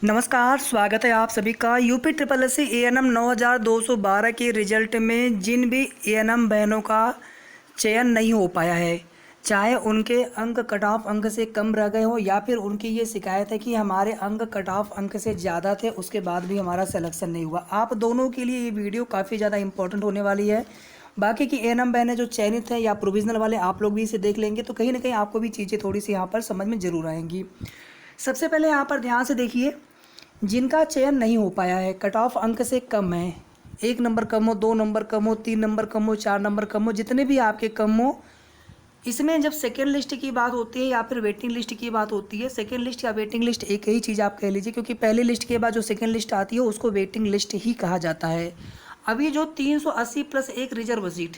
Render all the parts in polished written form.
नमस्कार, स्वागत है आप सभी का UP triple S C ANM. 9212 के रिजल्ट में जिन भी ए.एन.एम. बहनों का चयन नहीं हो पाया है, चाहे उनके अंक कट ऑफ अंक से कम रह गए हो या फिर उनकी ये शिकायत है कि हमारे अंक कट ऑफ अंक से ज़्यादा थे, उसके बाद भी हमारा सिलेक्शन नहीं हुआ। आप दोनों के लिए ये वीडियो काफ़ी ज़्यादा इंपॉर्टेंट होने वाली है। बाकी की ए.एन.एम. बहनें जो चयनित हैं या प्रोविजनल वाले, आप लोग भी इसे देख लेंगे तो कहीं ना कहीं आपको भी चीज़ें थोड़ी सी यहाँ पर समझ में ज़रूर आएंगी। सबसे पहले यहाँ पर ध्यान से देखिए, जिनका चयन नहीं हो पाया है, कट ऑफ अंक से कम है, 1 नंबर कम हो, 2 नंबर कम हो, 3 नंबर कम हो, 4 नंबर कम हो, जितने भी आपके कम हो, इसमें जब सेकेंड लिस्ट की बात होती है या फिर वेटिंग लिस्ट की बात होती है, सेकेंड लिस्ट या वेटिंग लिस्ट एक ही चीज़ आप कह लीजिए, क्योंकि पहली लिस्ट के बाद जो सेकेंड लिस्ट आती है उसको वेटिंग लिस्ट ही कहा जाता है। अभी जो 380 प्लस 1 रिजर्व सीट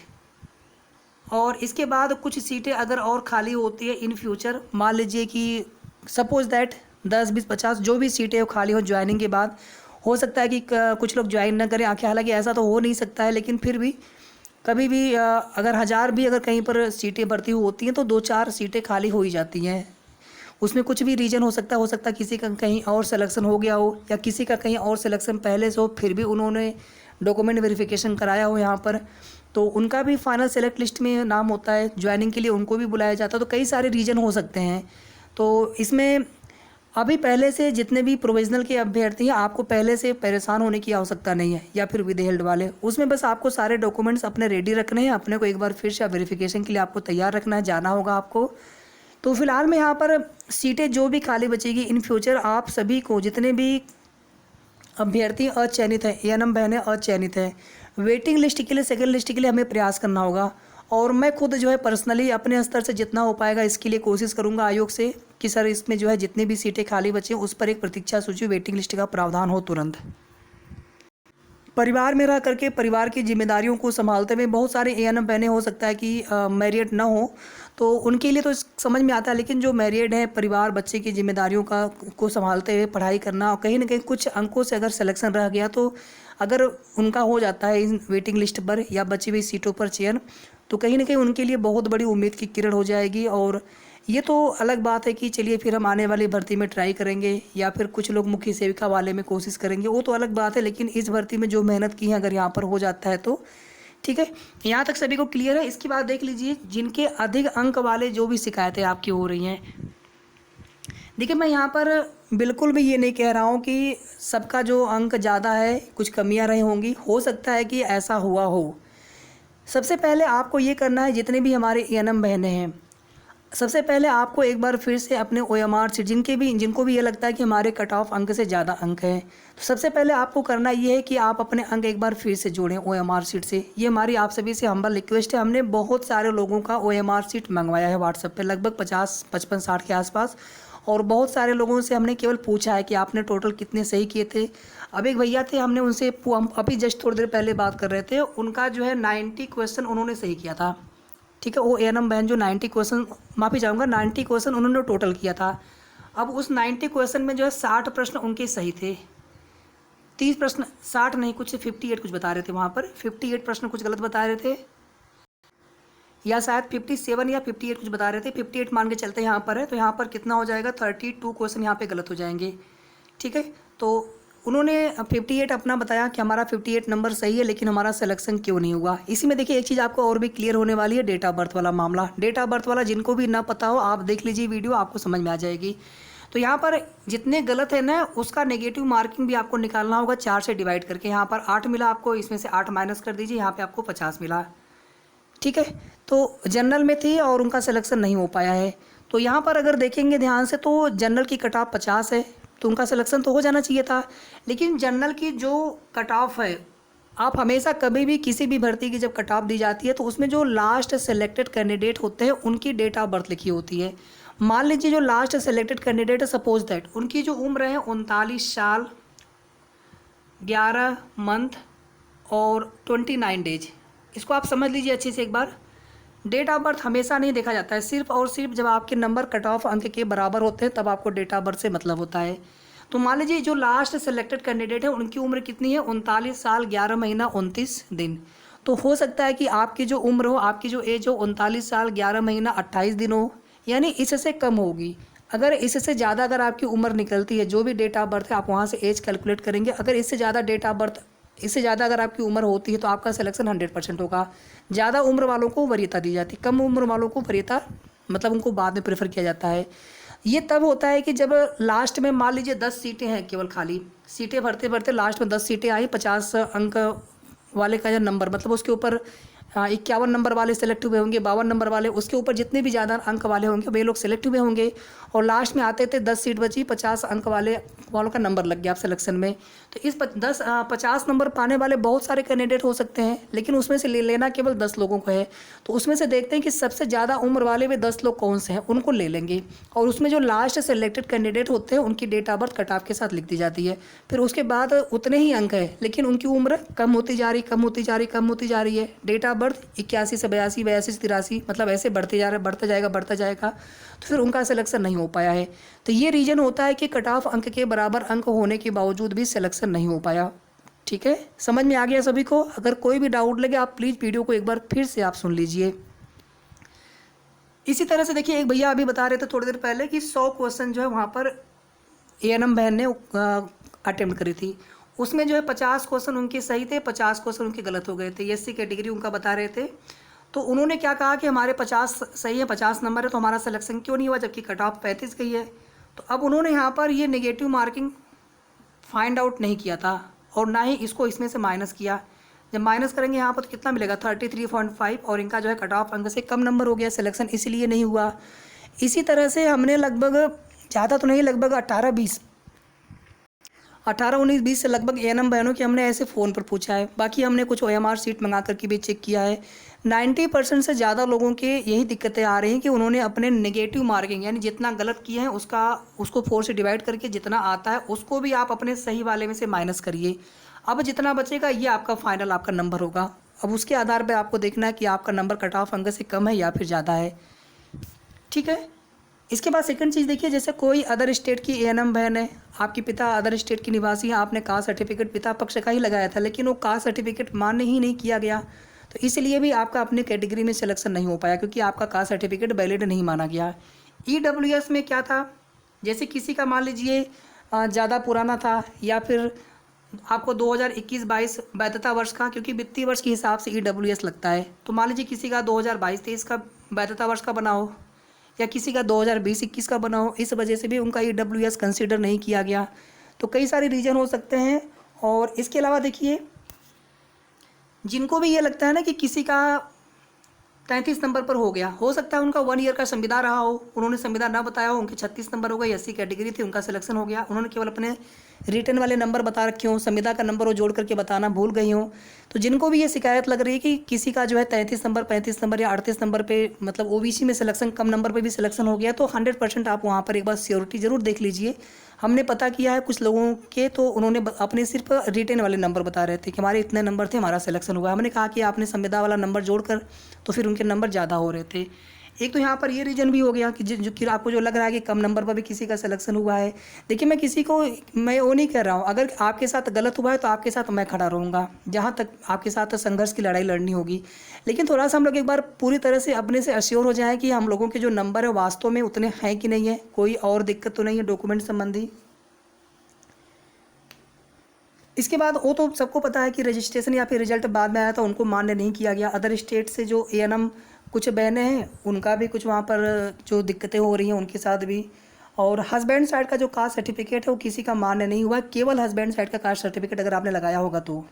और इसके बाद कुछ सीटें अगर और खाली होती है इन फ्यूचर, मान लीजिए कि सपोज दैट 10, 20, 50 जो भी सीटें वो खाली हो ज्वाइनिंग के बाद, हो सकता है कि कुछ लोग ज्वाइन ना करें आखिर, हालांकि ऐसा तो हो नहीं सकता है, लेकिन फिर भी कभी भी अगर 1000 भी अगर कहीं पर सीटें भर्ती होती हैं तो 2-4 सीटें खाली हो ही जाती हैं। उसमें कुछ भी रीज़न हो सकता है किसी का कहीं और सिलेक्शन हो गया हो या किसी का कहीं और सिलेक्शन पहले से हो, फिर भी उन्होंने डॉक्यूमेंट वेरिफिकेशन कराया हो यहाँ पर, तो उनका भी फाइनल सेलेक्ट लिस्ट में नाम होता है, ज्वाइनिंग के लिए उनको भी बुलाया जाता है। तो कई सारे रीज़न हो सकते हैं। तो इसमें अभी पहले से जितने भी प्रोविजनल के अभ्यर्थी हैं, आपको पहले से परेशान होने की आवश्यकता नहीं है, या फिर विदहेल्ड वाले, उसमें बस आपको सारे डॉक्यूमेंट्स अपने रेडी रखने हैं, अपने को एक बार फिर से वेरिफिकेशन के लिए आपको तैयार रखना है, जाना होगा आपको। तो फिलहाल में यहाँ पर सीटें जो भी खाली बचेगी इन फ्यूचर, आप सभी को जितने भी अभ्यर्थी अचयनित हैं, ए.एन.एम. बहनें अचयनित हैं, वेटिंग लिस्ट के लिए, सेकेंड लिस्ट के लिए हमें प्रयास करना होगा। और मैं खुद जो है पर्सनली अपने स्तर से जितना हो पाएगा इसके लिए कोशिश करूंगा आयोग से कि सर इसमें जो है जितनी भी सीटें खाली बची उस पर एक प्रतीक्षा सूची वेटिंग लिस्ट का प्रावधान हो तुरंत। परिवार में रह करके परिवार की जिम्मेदारियों को संभालते हुए बहुत सारे ए.एन.एम. बहनें हो सकता है कि मैरिड ना हो, तो उनके लिए तो समझ में आता है, लेकिन जो मैरिड है, परिवार बच्चे की जिम्मेदारियों को संभालते हुए पढ़ाई करना, और कहीं ना कहीं कुछ अंकों से अगर सिलेक्शन रह गया तो अगर उनका हो जाता है इन वेटिंग लिस्ट पर या बची हुई सीटों पर चयन, तो कहीं ना कहीं उनके लिए बहुत बड़ी उम्मीद की किरण हो जाएगी। और ये तो अलग बात है कि चलिए फिर हम आने वाली भर्ती में ट्राई करेंगे या फिर कुछ लोग मुख्य सेविका वाले में कोशिश करेंगे, वो तो अलग बात है, लेकिन इस भर्ती में जो मेहनत की है अगर यहाँ पर हो जाता है तो ठीक है। यहाँ तक सभी को क्लियर है। इसके बाद देख लीजिए, जिनके अधिक अंक वाले जो भी शिकायतें आपकी हो रही हैं, देखिए मैं यहाँ पर बिल्कुल भी ये नहीं कह रहा हूँ कि सबका जो अंक ज़्यादा है कुछ कमियाँ रही होंगी, हो सकता है कि ऐसा हुआ हो। सबसे पहले आपको ये करना है, जितने भी हमारे ए.एन.एम. बहनें हैं, सबसे पहले आपको एक बार फिर से अपने OMR सीट, जिनको भी ये लगता है कि हमारे कट ऑफ अंक से ज़्यादा अंक हैं, तो सबसे पहले आपको करना ये है कि आप अपने अंक एक बार फिर से जोड़ें OMR सीट से। ये हमारी आप सभी से हम्बल रिक्वेस्ट है। हमने बहुत सारे लोगों का OMR सीट मंगवाया है व्हाट्सएप पे, लगभग 50, 55, 60 के आसपास, और बहुत सारे लोगों से हमने केवल पूछा है कि आपने टोटल कितने सही किए थे। अब एक भैया थे, हमने उनसे हम अभी जस्ट थोड़ी देर पहले बात कर रहे थे, उनका जो है 90 क्वेश्चन उन्होंने सही किया था, ठीक है। वो ए.एन.एम. बहन जो 90 क्वेश्चन, माफ़ी चाहूँगा, 90 क्वेश्चन उन्होंने टोटल किया था। अब उस 90 क्वेश्चन में जो है 60 प्रश्न उनके सही थे, 30 प्रश्न, 60 नहीं, कुछ 58 कुछ बता रहे थे वहाँ पर, 58 प्रश्न कुछ गलत बता रहे थे, या शायद 57 या 58 कुछ बता रहे थे, 58 मान के चलते यहाँ पर है, तो यहाँ पर कितना हो जाएगा, 32 क्वेश्चन यहाँ पे गलत हो जाएंगे, ठीक है। तो उन्होंने 58 अपना बताया कि हमारा 58 नंबर सही है, लेकिन हमारा सिलेक्शन क्यों नहीं हुआ। इसी में देखिए एक चीज़ आपको और भी क्लियर होने वाली है, डेट ऑफ बर्थ वाला मामला। डेट ऑफ बर्थ वाला जिनको भी ना पता हो आप देख लीजिए वीडियो, आपको समझ में आ जाएगी। तो यहाँ पर जितने गलत है ना, उसका नेगेटिव मार्किंग भी आपको निकालना होगा 4 से डिवाइड करके। यहाँ पर 8 मिला आपको, इसमें से 8 माइनस कर दीजिए, यहाँ पर आपको 50 मिला, ठीक है। तो जनरल में थी और उनका सिलेक्शन नहीं हो पाया है। तो यहाँ पर अगर देखेंगे ध्यान से तो जनरल की कट ऑफ 50 है, तो उनका सिलेक्शन तो हो जाना चाहिए था। लेकिन जनरल की जो कट ऑफ है, आप हमेशा कभी भी किसी भी भर्ती की जब कट ऑफ दी जाती है तो उसमें जो लास्ट सेलेक्टेड कैंडिडेट होते हैं उनकी डेट ऑफ बर्थ लिखी होती है। मान लीजिए जो लास्ट सेलेक्टेड कैंडिडेट है, सपोज दैट उनकी जो उम्र है 39 साल 11 मंथ और 29 डेज, इसको आप समझ लीजिए अच्छे से एक बार। डेट ऑफ बर्थ हमेशा नहीं देखा जाता है, सिर्फ और सिर्फ जब आपके नंबर कट ऑफ अंक के बराबर होते हैं तब आपको डेट ऑफ बर्थ से मतलब होता है। तो मान लीजिए जो लास्ट सेलेक्टेड कैंडिडेट है उनकी उम्र कितनी है, 39 साल 11 महीना 29 दिन। तो हो सकता है कि आपकी जो उम्र हो, आपकी जो एज हो 39 साल 11 महीना 28 दिन हो, यानी इससे कम होगी। अगर इससे ज़्यादा अगर आपकी उम्र निकलती है, जो भी डेट ऑफ बर्थ है आप वहाँ से एज कैलकुलेट करेंगे, अगर इससे ज़्यादा डेट ऑफ बर्थ, इससे ज़्यादा अगर आपकी उम्र होती है तो आपका सिलेक्शन 100% होगा। ज़्यादा उम्र वालों को वरीयता दी जाती है, कम उम्र वालों को वरीयता मतलब उनको बाद में प्रेफर किया जाता है। ये तब होता है कि जब लास्ट में मान लीजिए 10 सीटें हैं केवल खाली, सीटें भरते भरते लास्ट में 10 सीटें आई, 50 अंक वाले का जो नंबर मतलब उसके ऊपर 51 नंबर वाले सेलेक्ट हुए होंगे, 52 नंबर वाले, उसके ऊपर जितने भी ज़्यादा अंक वाले होंगे वे लोग सेलेक्ट हुए होंगे, और लास्ट में आते थे 10 सीट बची, 50 अंक वालों का नंबर लग गया आप सिलेक्शन में। तो इस 50 नंबर पाने वाले बहुत सारे कैंडिडेट हो सकते हैं, लेकिन उसमें से लेना केवल 10 लोगों को है। तो उसमें से देखते हैं कि सबसे ज़्यादा उम्र वाले वे 10 लोग कौन से हैं, उनको ले लेंगे, और उसमें जो लास्ट सेलेक्टेड कैंडिडेट होते हैं उनकी date of birth cut off के साथ लिख दी जाती है। फिर उसके बाद उतने ही अंक है, लेकिन उनकी उम्र कम होती जा रही, कम होती जा रही, कम होती जा रही है। डेट ऑफ बर्थ 81 से 82, 82 से 83, मतलब ऐसे बढ़ते जा रहा है, बढ़ता जाएगा, तो फिर उनका सिलेक्शन नहीं हो पाया है। तो ये रीज़न होता है कि कट ऑफ अंक के बराबर अंक होने के बावजूद भी सिलेक्शन नहीं हो पाया। ठीक है, समझ में आ गया सभी को? अगर कोई भी डाउट लगे आप प्लीज़ वीडियो को एक बार फिर से आप सुन लीजिए। इसी तरह से देखिए, एक भैया अभी बता रहे थे थोड़ी देर पहले कि 100 क्वेश्चन जो है वहाँ पर एएनएम बहन ने अटेम्प्ट करी थी, उसमें जो है 50 क्वेश्चन उनके सही थे, 50 क्वेश्चन उनके गलत हो गए थे। एससी कैटेगरी उनका बता रहे थे, तो उन्होंने क्या कहा कि हमारे 50 सही है, 50 नंबर है, तो हमारा सिलेक्शन क्यों नहीं हुआ जबकि कट ऑफ 35 गई है। तो अब उन्होंने यहाँ पर ये नेगेटिव मार्किंग फाइंड आउट नहीं किया था, और ना ही इसको इसमें से माइनस किया। जब माइनस करेंगे यहाँ पर तो कितना मिलेगा, 33.5, और इनका जो है कट ऑफ अंक से कम नंबर हो गया, सिलेक्शन इसलिए नहीं हुआ। इसी तरह से हमने लगभग, ज़्यादा तो नहीं, लगभग 18-19 से लगभग एएनएम बहनों की हमने ऐसे फ़ोन पर पूछा है। बाकी हमने कुछ ओएमआर शीट मंगा करके भी चेक किया है। 90% से ज़्यादा लोगों के यही दिक्कतें आ रही हैं कि उन्होंने अपने नेगेटिव मार्किंग, यानी जितना गलत किए हैं उसको 4 से डिवाइड करके जितना आता है उसको भी आप अपने सही वाले में से माइनस करिए। अब जितना बचेगा ये आपका फाइनल आपका नंबर होगा। अब उसके आधार पर आपको देखना है कि आपका नंबर कट ऑफ अंक से कम है या फिर ज़्यादा है। ठीक है, इसके बाद सेकंड चीज़ देखिए, जैसे कोई अदर स्टेट की एएनएम बहन है, आपके पिता अदर स्टेट की निवासी हैं, आपने कास्ट सर्टिफिकेट पिता पक्ष का ही लगाया था, लेकिन वो कास्ट सर्टिफिकेट मान्य ही नहीं किया गया, तो इसलिए भी आपका अपने कैटेगरी में सिलेक्शन नहीं हो पाया, क्योंकि आपका कास्ट सर्टिफिकेट वैलिड नहीं माना गया। ईडब्ल्यूएस में क्या था, जैसे किसी का मान लीजिए ज़्यादा पुराना था, या फिर आपको 2021-22 वैधता वर्ष का, क्योंकि वित्तीय वर्ष के हिसाब से ईडब्ल्यूएस लगता है, तो मान लीजिए किसी का 2022-23 का वैधता वर्ष का बना हो, या किसी का 2020-21 का बना हो, इस वजह से भी उनका ईडब्ल्यूएस कंसीडर नहीं किया गया। तो कई सारे रीज़न हो सकते हैं। और इसके अलावा देखिए, जिनको भी ये लगता है ना कि किसी का 33 नंबर पर हो गया, हो सकता है उनका 1 ईयर का संविदा रहा हो, उन्होंने संविदा ना बताया हो, उनके 36 नंबर हो गए, एससी कैटेगरी थी, उनका सिलेक्शन हो गया, उन्होंने केवल अपने रिटर्न वाले नंबर बता रखे हों, संविदा का नंबर वो जोड़ करके बताना भूल गई हों। तो जिनको भी ये शिकायत लग रही है कि किसी का जो है 33 नंबर, 35 नंबर या 38 नंबर पे, मतलब ओबीसी में सिलेक्शन कम नंबर पे भी सिलेक्शन हो गया, तो 100% आप वहाँ पर एक बार श्योरिटी ज़रूर देख लीजिए। हमने पता किया है कुछ लोगों के, तो उन्होंने अपने सिर्फ रिटर्न वाले नंबर बता रहे थे कि हमारे इतने नंबर थे, हमारा सिलेक्शन हुआ। हमने कहा कि आपने संविदा वाला नंबर जोड़कर, तो फिर उनके नंबर ज़्यादा हो रहे थे। एक तो यहाँ पर ये रीज़न भी हो गया कि आपको जो लग रहा है कि कम नंबर पर भी किसी का सिलेक्शन हुआ है। देखिए, मैं वो नहीं कह रहा हूँ, अगर आपके साथ गलत हुआ है तो आपके साथ मैं खड़ा रहूँगा, जहाँ तक आपके साथ संघर्ष की लड़ाई लड़नी होगी। लेकिन थोड़ा सा हम लोग एक बार पूरी तरह से अपने से अश्योर हो जाएँ कि हम लोगों के जो नंबर है वास्तव में उतने हैं कि नहीं है, कोई और दिक्कत तो नहीं है डॉक्यूमेंट संबंधी। इसके बाद वो तो सबको पता है कि रजिस्ट्रेशन या फिर रिजल्ट बाद में आया था, उनको मान्य नहीं किया गया। अदर स्टेट से जो एएनएम कुछ बहनें हैं, उनका भी कुछ वहाँ पर जो दिक्कतें हो रही हैं उनके साथ भी। और हस्बैंड साइड का जो कास्ट सर्टिफिकेट है वो किसी का मान्य नहीं हुआ, केवल हस्बैंड साइड का कास्ट सर्टिफिकेट अगर आपने लगाया होगा तो।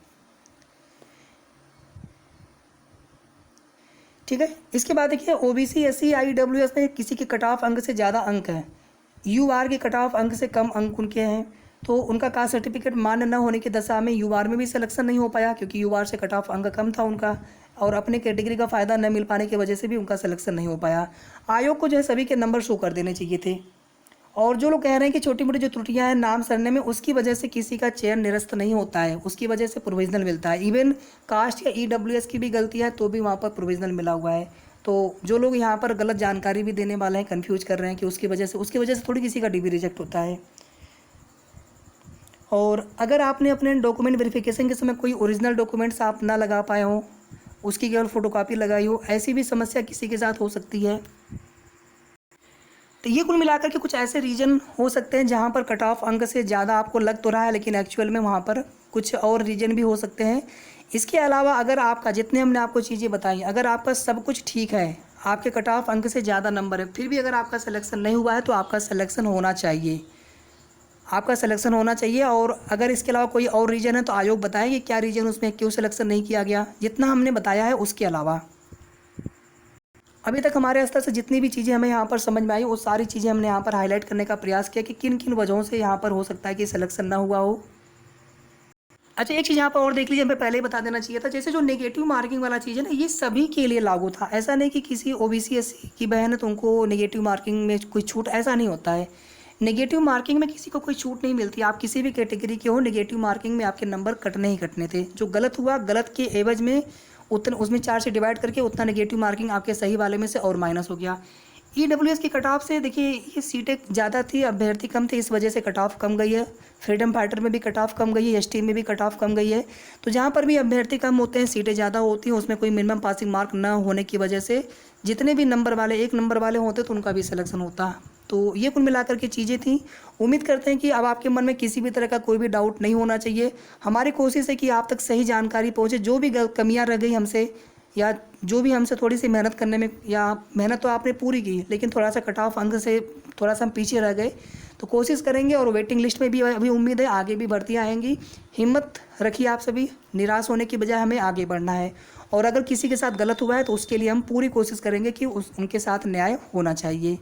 ठीक है, इसके बाद देखिए, ओबीसी, एससी, ईडब्ल्यूएस में किसी के कट ऑफ अंक से ज़्यादा अंक है, यूआर के कट ऑफ अंक से कम अंक उनके हैं, तो उनका कास्ट सर्टिफिकेट मान्य न होने की दशा में यूआर में भी सिलेक्शन नहीं हो पाया, क्योंकि यूआर से कट ऑफ अंक कम था उनका, और अपने कैटेगरी का फ़ायदा न मिल पाने की वजह से भी उनका सिलेक्शन नहीं हो पाया। आयोग को जो है सभी के नंबर शो कर देने चाहिए थे। और जो लोग कह रहे हैं कि छोटी मोटी जो त्रुटियां हैं नाम सरने में, उसकी वजह से किसी का चयन निरस्त नहीं होता है, उसकी वजह से प्रोविजनल मिलता है। इवन कास्ट या ईडब्ल्यूएस की भी गलती है तो भी वहाँ पर प्रोविजनल मिला हुआ है। तो जो लोग यहाँ पर गलत जानकारी भी देने वाले हैं, कन्फ्यूज कर रहे हैं कि उसकी वजह से थोड़ी किसी का डीबी रिजेक्ट होता है। और अगर आपने अपने डॉक्यूमेंट वेरिफिकेशन के समय कोई ओरिजिनल डॉक्यूमेंट्स आप ना लगा पाए हो, उसकी केवल फ़ोटोकॉपी लगाई हो, ऐसी भी समस्या किसी के साथ हो सकती है। तो ये कुल मिलाकर के कुछ ऐसे रीजन हो सकते हैं जहाँ पर कट ऑफ अंक से ज़्यादा आपको लग तो रहा है, लेकिन एक्चुअल में वहाँ पर कुछ और रीजन भी हो सकते हैं। इसके अलावा अगर आपका, जितने हमने आपको चीज़ें बताई, अगर आपका सब कुछ ठीक है, आपके कट ऑफ अंक से ज़्यादा नंबर है, फिर भी अगर आपका सिलेक्शन नहीं हुआ है तो आपका सिलेक्शन होना चाहिए, आपका सिलेक्शन होना चाहिए। और अगर इसके अलावा कोई और रीज़न है तो आयोग बताए कि क्या रीज़न, उसमें क्यों सिलेक्शन नहीं किया गया, जितना हमने बताया है उसके अलावा। अभी तक हमारे स्तर से जितनी भी चीज़ें हमें यहाँ पर समझ में आई, वो सारी चीज़ें हमने यहाँ पर हाईलाइट करने का प्रयास किया कि किन किन वजहों से यहाँ पर हो सकता है कि सिलेक्शन ना हुआ हो। अच्छा, एक चीज़ यहाँ पर और देख लीजिए, हमें पहले ही बता देना चाहिए था, जैसे जो नेगेटिव मार्किंग वाला चीज़ है ना, ये सभी के लिए लागू था। ऐसा नहीं कि किसी ओबीसी एससी की बहन है तो उनको नेगेटिव मार्किंग में कोई छूट, ऐसा नहीं होता है। नेगेटिव मार्किंग में किसी को कोई छूट नहीं मिलती। आप किसी भी कैटेगरी के हो, नेगेटिव मार्किंग में आपके नंबर कटने ही कटने थे। जो गलत हुआ, गलत के एवज में उतना, उसमें 4 से डिवाइड करके उतना नेगेटिव मार्किंग आपके सही वाले में से और माइनस हो गया। ईडब्ल्यूएस की कट ऑफ से देखिए, ये सीटें ज़्यादा थी, अभ्यर्थी कम थे, इस वजह से कट ऑफ कम गई है। फ्रीडम फाइटर में भी कट ऑफ कम गई है, एसटी में भी कट ऑफ कम गई है। तो जहाँ पर भी अभ्यर्थी कम होते हैं, सीटें ज़्यादा होती हैं, उसमें कोई मिनिमम पासिंग मार्क न होने की वजह से जितने भी नंबर वाले, 1 नंबर वाले होते तो उनका भी सिलेक्शन होता। तो ये कुल मिलाकर के चीज़ें थी। उम्मीद करते हैं कि अब आपके मन में किसी भी तरह का कोई भी डाउट नहीं होना चाहिए। हमारी कोशिश है कि आप तक सही जानकारी पहुँचे। जो भी कमियाँ रह गई हमसे, या जो भी हमसे थोड़ी सी मेहनत करने में, या मेहनत तो आपने पूरी की लेकिन थोड़ा सा कट ऑफ अंक से थोड़ा सा हम पीछे रह गए, तो कोशिश करेंगे। और वेटिंग लिस्ट में भी अभी उम्मीद है आगे भी भर्तियाँ आएंगी। हिम्मत रखिए आप सभी, निराश होने की बजाय हमें आगे बढ़ना है। और अगर किसी के साथ गलत हुआ है तो उसके लिए हम पूरी कोशिश करेंगे कि उनके साथ न्याय होना चाहिए।